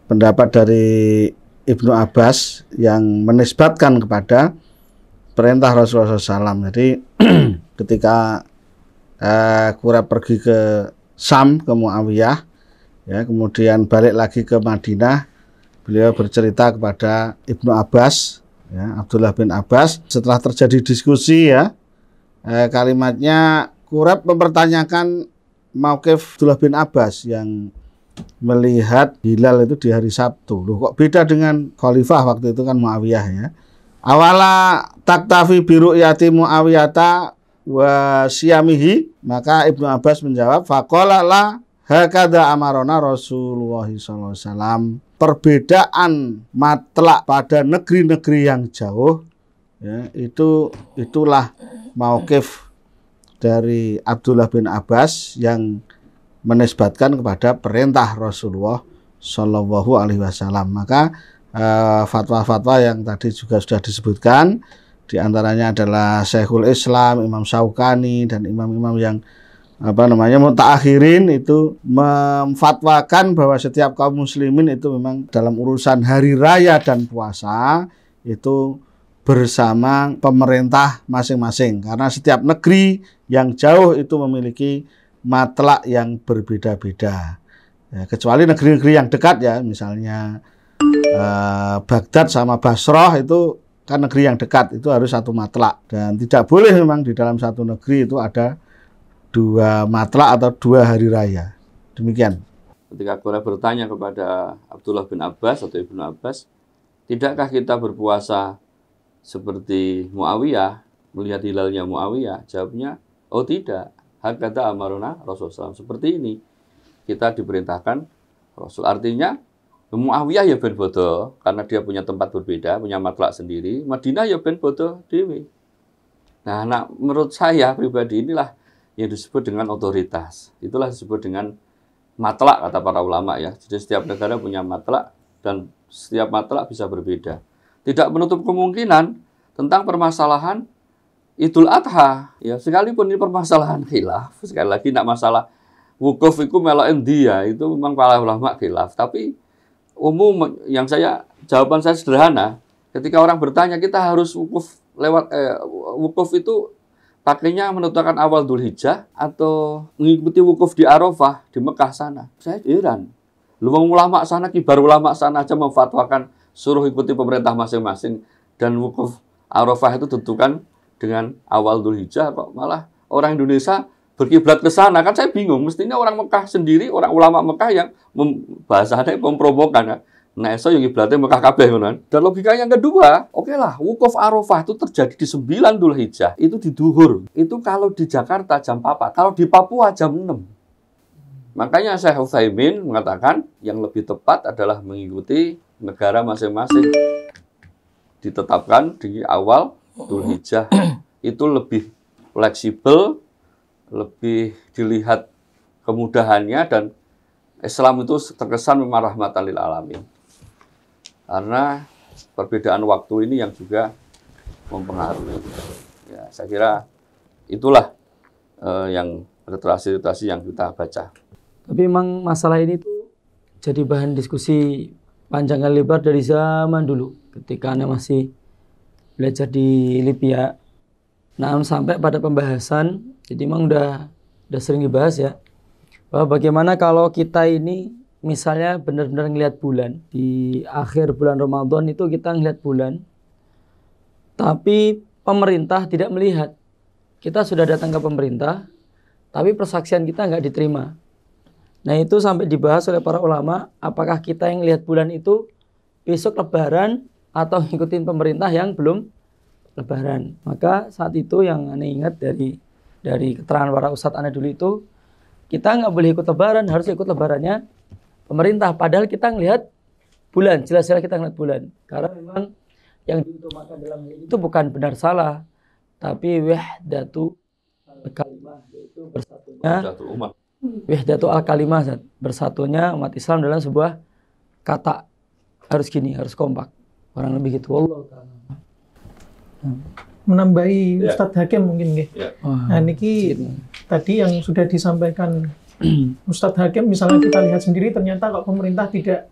pendapat dari Ibnu Abbas yang menisbatkan kepada perintah Rasulullah SAW. Jadi ketika Quraib pergi ke Sam, ke Muawiyah, ya, kemudian balik lagi ke Madinah, beliau bercerita kepada Ibnu Abbas, ya, Abdullah bin Abbas. Setelah terjadi diskusi, ya, kalimatnya Quraib mempertanyakan mauqif Abdullah bin Abbas yang melihat hilal itu di hari Sabtu. Loh, kok beda dengan khalifah waktu itu kan Muawiyah, ya. Awala taktafi biru'yati Muawiyata wa siyamihi, maka Ibnu Abbas menjawab, faqala la hakadha amarona Rasulullah SAW. Perbedaan matlak pada negeri-negeri yang jauh, ya, itulah mauqif dari Abdullah bin Abbas yang menisbatkan kepada perintah Rasulullah Shallallahu Alaihi Wasallam. Maka fatwa-fatwa yang tadi juga sudah disebutkan, diantaranya adalah Syekhul Islam, Imam Syaukani, dan imam-imam yang mutaakhirin itu memfatwakan bahwa setiap kaum muslimin itu memang dalam urusan hari raya dan puasa itu bersama pemerintah masing-masing, karena setiap negeri yang jauh itu memiliki matlak yang berbeda-beda, ya, kecuali negeri-negeri yang dekat, ya, misalnya Baghdad sama Basrah itu kan negeri yang dekat, itu harus satu matlak, dan tidak boleh memang di dalam satu negeri itu ada dua matlak atau dua hari raya. Demikian. Ketika Quraisy bertanya kepada Abdullah bin Abbas atau Ibnu Abbas, tidakkah kita berpuasa seperti Muawiyah, melihat hilalnya Muawiyah? Jawabnya, oh tidak. Hakata amaruna Rasulullah SAW. Seperti ini kita diperintahkan Rasul. Artinya Muawiyah ya ben bodoh karena dia punya tempat berbeda, punya matlak sendiri. Madinah ya ben bodoh dewi. Nah, menurut saya pribadi inilah yang disebut dengan otoritas. Itulah disebut dengan matlak kata para ulama, ya. Jadi setiap negara punya matlak dan setiap matlak bisa berbeda. Tidak menutup kemungkinan tentang permasalahan Idul Adha, ya, sekalipun ini permasalahan khilaf, sekali lagi tidak masalah wukuf itu melok dia, itu memang para ulama khilaf, tapi umum jawaban saya sederhana. Ketika orang bertanya kita harus wukuf lewat wukuf itu pakainya menentukan awal Dzulhijjah atau mengikuti wukuf di Arafah di Mekah sana. Saya heran. Lu ulama sana, kibar ulama sana aja memfatwakan suruh ikuti pemerintah masing-masing dan wukuf Arafah itu tentukan dengan awal Dzulhijjah, kok malah orang Indonesia berkiblat ke sana. Kan saya bingung, mestinya orang Mekah sendiri, orang ulama Mekah yang bahasanya memprovokan, ya. Nah, eso yang kiblatnya Mekah kabeh, kan. Dan logika yang kedua, oke lah, wukuf Arafah itu terjadi di 9 Dzulhijjah, itu di Duhur. Itu kalau di Jakarta jam 4, kalau di Papua jam 6. Makanya Syekh Utsaimin mengatakan yang lebih tepat adalah mengikuti negara masing-masing. Ditetapkan di awal Dzulhijjah, itu lebih fleksibel, lebih dilihat kemudahannya, dan Islam itu terkesan memang rahmatan lil alamin. Karena perbedaan waktu ini yang juga mempengaruhi. Ya, saya kira itulah yang literasi yang kita baca. Tapi memang masalah ini tuh jadi bahan diskusi panjang kali lebar dari zaman dulu, ketika Anda masih belajar di Libya. Nah, sampai pada pembahasan, jadi memang udah sering dibahas, ya, bahwa bagaimana kalau kita ini misalnya benar-benar ngelihat bulan di akhir bulan Ramadan, itu kita ngelihat bulan tapi pemerintah tidak melihat. Kita sudah datang ke pemerintah tapi persaksian kita nggak diterima. Nah, itu sampai dibahas oleh para ulama, apakah kita yang lihat bulan itu besok Lebaran atau ngikutin pemerintah yang belum Lebaran. Maka saat itu yang Anda ingat dari keterangan para ustadz Anda dulu itu, kita nggak boleh ikut Lebaran, harus ikut Lebarannya pemerintah. Padahal kita ngelihat bulan, jelas-jelas kita ngelihat bulan. Karena memang yang diutamakan dalam hal itu bukan benar salah, tapi wahdatu al-kalimah, yaitu bersatunya wahdatu al-kalimah, bersatunya umat Islam dalam sebuah kata. Harus gini, harus kompak. Kurang lebih gitu. Wallahu ta'ala. Menambahi Ustadz Hakim mungkin, nah, niki tadi yang sudah disampaikan Ustadz Hakim, misalnya kita lihat sendiri ternyata kok pemerintah tidak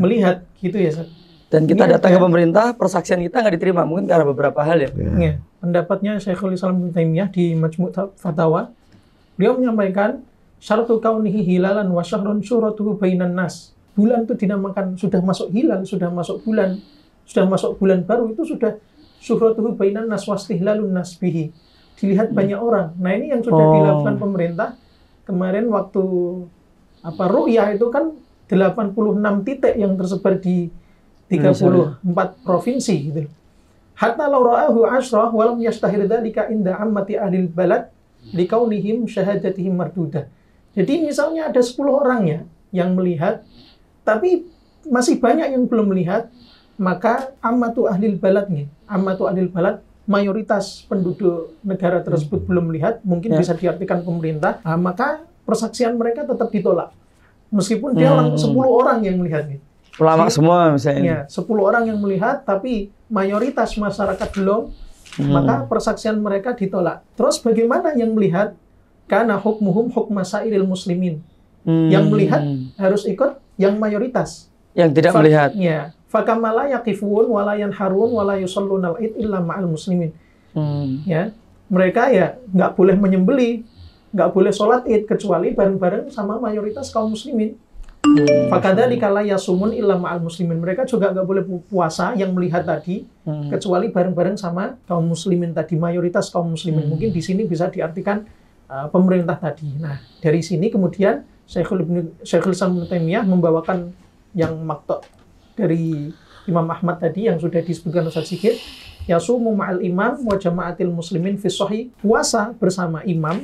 melihat gitu ya Ustaz. Dan kita Ini datang ke ada- pemerintah, persaksian kita nggak diterima mungkin karena beberapa hal ya. Ya, pendapatnya Syekhul Islam Ibnu Taimiyah di Majmu' Fatawa, beliau menyampaikan syaratu kaunihi hilalan wa syahrun syuratuhu bainan nas. Bulan itu dinamakan sudah masuk hilal, sudah masuk bulan baru itu sudah syuratuhu bainan nas wastihlalun nas bihi. Dilihat banyak orang. Nah, ini yang sudah dilakukan pemerintah kemarin waktu ru'yah itu kan 86 titik yang tersebar di 34 provinsi gitu. Hatta law ra'ahu 'ashrah wa lam yastahir dzalika inda ammati ahlil balad likaunihim syahadatihim mardudah. Jadi misalnya ada 10 orang ya yang melihat, tapi masih banyak yang belum melihat, maka ammatu ahlil balad nih. Ammatu ahlil balad, mayoritas penduduk negara tersebut belum melihat, mungkin bisa diartikan pemerintah, maka persaksian mereka tetap ditolak. Meskipun dia 10 orang yang melihat nih. Ulama semua misalnya. Ya, 10 orang yang melihat, tapi mayoritas masyarakat belum, maka persaksian mereka ditolak. Terus bagaimana yang melihat? Karena hukmuhum hukma sairil muslimin. Yang melihat harus ikut yang mayoritas. Yang tidak melihat. Ya. Fakamala yaqifun wala yanharun wala yusalluna al-id illa ma'al muslimin. Ya. Mereka ya nggak boleh menyembelih, nggak boleh sholat id kecuali bareng-bareng sama mayoritas kaum muslimin. Fakadzalika la yasumun illa ma'al muslimin. Mereka juga nggak boleh puasa yang melihat tadi kecuali bareng-bareng sama kaum muslimin tadi, mayoritas kaum muslimin. Mungkin di sini bisa diartikan pemerintah tadi. Nah, dari sini kemudian Syekhul Islam Ibnu Taimiyah membawakan yang makta dari Imam Ahmad tadi yang sudah disebutkan Ustaz Sigit, yasumu ma'al imam wa jama'atil muslimin fi shahih, puasa bersama imam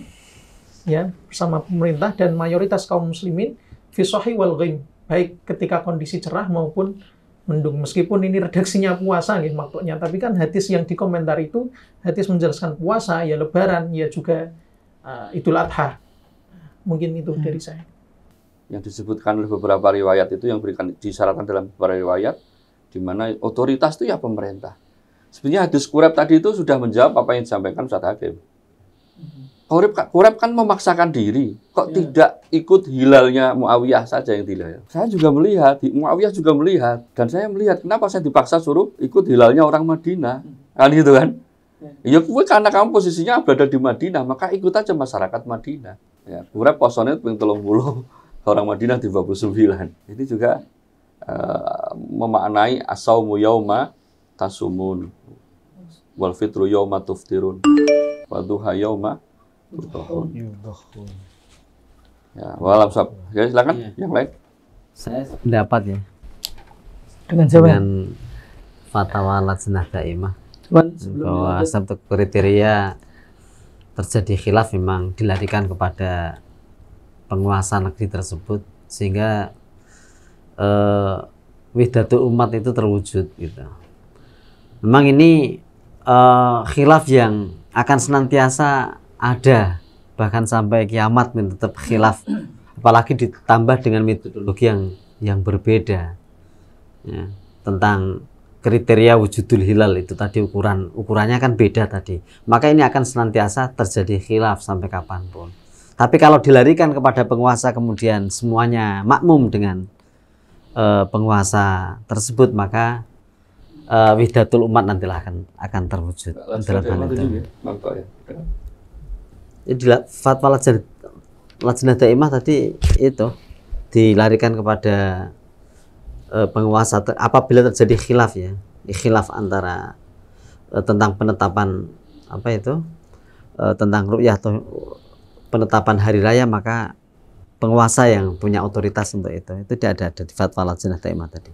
ya, bersama pemerintah dan mayoritas kaum muslimin fi shahih wal ghaim, baik ketika kondisi cerah maupun mendung. Meskipun ini redaksinya puasa nggih maksudnya, tapi kan hadis yang dikomentar itu hadis menjelaskan puasa ya, lebaran ya, juga Idul Adha. Mungkin itu dari saya. Yang disebutkan oleh beberapa riwayat itu yang disyaratkan dalam beberapa riwayat, di mana otoritas itu ya pemerintah. Sebenarnya hadis Quraib tadi itu sudah menjawab apa yang disampaikan Ustaz Hakim. Quraib kan memaksakan diri, kok tidak ikut hilalnya Muawiyah saja yang hilal. Saya juga melihat, Muawiyah juga melihat, dan saya melihat kenapa saya dipaksa suruh ikut hilalnya orang Madinah, kan gitu kan? Ya karena kamu posisinya berada di Madinah, maka ikut aja masyarakat Madinah. Ya, Quraib posone ping 30, orang Madinah di 29. Ini juga memaknai as-saumu yauma tasumun wal fitru yauma tuftirun wa duha yauma tudhahun. Ya, walam sab. Ya, silakan yang lain. Saya pendapat ya Dengan siapa? dengan fatwa Lajnah Daimah bahwa satu kriteria terjadi khilaf memang dilarikan kepada penguasa negeri tersebut sehingga wahdatul umat itu terwujud gitu. Memang ini khilaf yang akan senantiasa ada bahkan sampai kiamat tetap khilaf, apalagi ditambah dengan metodologi yang berbeda ya, tentang kriteria wujudul hilal itu tadi, ukurannya kan beda tadi, maka ini akan senantiasa terjadi khilaf sampai kapanpun. Tapi kalau dilarikan kepada penguasa kemudian semuanya makmum dengan penguasa tersebut, maka wahdatul umat nantilah akan terwujud. Jadi fatwa Lajnah Daimah tadi itu dilarikan kepada penguasa apabila terjadi khilaf ya, khilaf antara tentang penetapan tentang ru'yah atau penetapan hari raya, maka penguasa yang punya otoritas untuk itu tidak ada di fatwa Lajnah Daimah tadi.